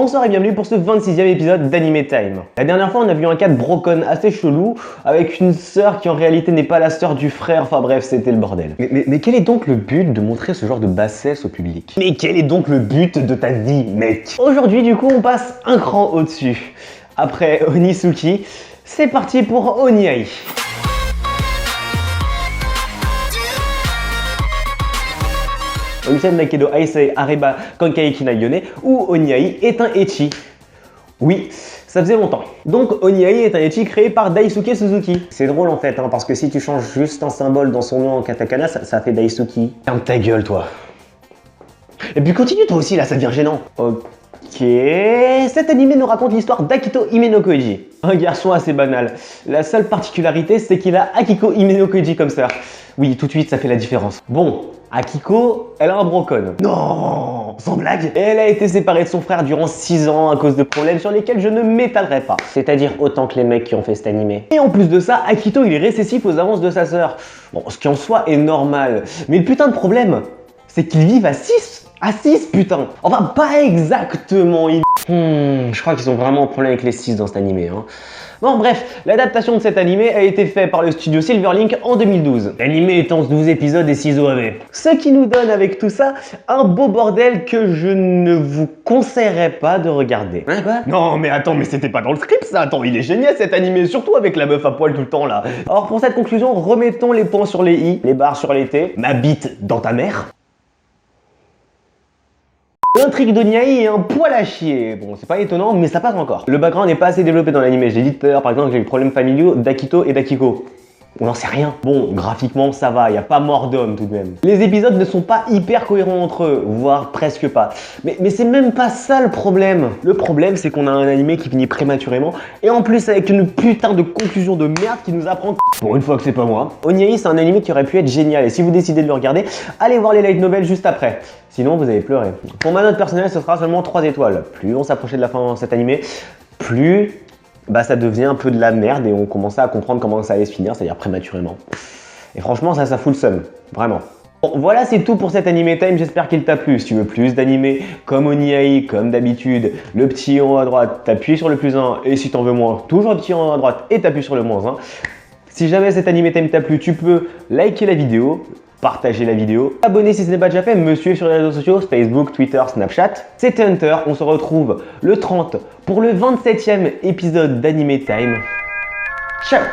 Bonsoir et bienvenue pour ce 26e épisode d'Anime Time. La dernière fois on a vu un cas de brocon assez chelou avec une sœur qui en réalité n'est pas la sœur du frère, enfin bref c'était le bordel. Mais quel est donc le but de montrer ce genre de bassesse au public? Mais quel est donc le but de ta vie mec? Aujourd'hui du coup on passe un cran au-dessus. Après Onitsuki, c'est parti pour Oniai. Onisen Nakedo Aisei Areba Kankai Kina Yone ou Oniai est un ecchi. Oui, ça faisait longtemps. Donc Oniai est un ecchi créé par Daisuke Suzuki. C'est drôle en fait, parce que si tu changes juste un symbole dans son nom en katakana, ça fait Daisuki. Ferme ta gueule toi. Et puis continue toi aussi là, ça devient gênant. Ok, cet animé nous raconte l'histoire d'Akito Hime no Koji. Un garçon assez banal. La seule particularité c'est qu'il a Akiko Hime no Koji comme sœur. Oui, tout de suite ça fait la différence. Bon, Akiko, elle a un brocon. Non, sans blague. Et elle a été séparée de son frère durant 6 ans à cause de problèmes sur lesquels je ne m'étalerai pas. C'est-à-dire autant que les mecs qui ont fait cet animé. Et en plus de ça, Akito il est récessif aux avances de sa sœur. Bon, ce qui en soi est normal. Mais le putain de problème, c'est qu'ils vivent à 6. À 6 putain. Enfin, pas exactement. Je crois qu'ils ont vraiment un problème avec les 6 dans cet animé. Bon bref, l'adaptation de cet animé a été faite par le studio Silverlink en 2012. L'animé étant 12 épisodes et 6 OAV. Ce qui nous donne avec tout ça un beau bordel que je ne vous conseillerais pas de regarder. Hein quoi? Non mais attends, mais c'était pas dans le script ça. Attends, il est génial cet animé, surtout avec la meuf à poil tout le temps là. Alors pour cette conclusion, remettons les points sur les i, les barres sur les t, ma bite dans ta mère. L'intrigue d'Oniai est un poil à chier. Bon, c'est pas étonnant, mais ça passe encore. Le background n'est pas assez développé dans l'anime. J'ai dit tout à l'heure, par exemple, j'ai eu le problème familiaux d'Akito et d'Akiko. On n'en sait rien. Bon, graphiquement, ça va, il n'y a pas mort d'homme tout de même. Les épisodes ne sont pas hyper cohérents entre eux, voire presque pas. Mais c'est même pas ça le problème. Le problème, c'est qu'on a un animé qui finit prématurément, et en plus avec une putain de conclusion de merde qui nous apprend pour une fois que c'est pas moi. Oniai, c'est un animé qui aurait pu être génial, et si vous décidez de le regarder, allez voir les light novels juste après. Sinon, vous allez pleurer. Pour ma note personnelle, ce sera seulement 3 étoiles. Plus on s'approchait de la fin de cet animé, plus ça devient un peu de la merde et on commençait à comprendre comment ça allait se finir, c'est-à-dire prématurément. Et franchement, ça fout le seum, vraiment. Bon, voilà, c'est tout pour cet Anime Time, j'espère qu'il t'a plu. Si tu veux plus d'animés comme Oniai, comme d'habitude, le petit en haut à droite, t'appuies sur le +1, et si t'en veux moins, toujours le petit en haut à droite et t'appuies sur le -1. Si jamais cet Anime Time t'a plu, tu peux liker la vidéo, partager la vidéo, abonner si ce n'est pas déjà fait, me suivre sur les réseaux sociaux, Facebook, Twitter, Snapchat. C'était Hunter, on se retrouve le 30 pour le 27e épisode d'Anime Time. Ciao!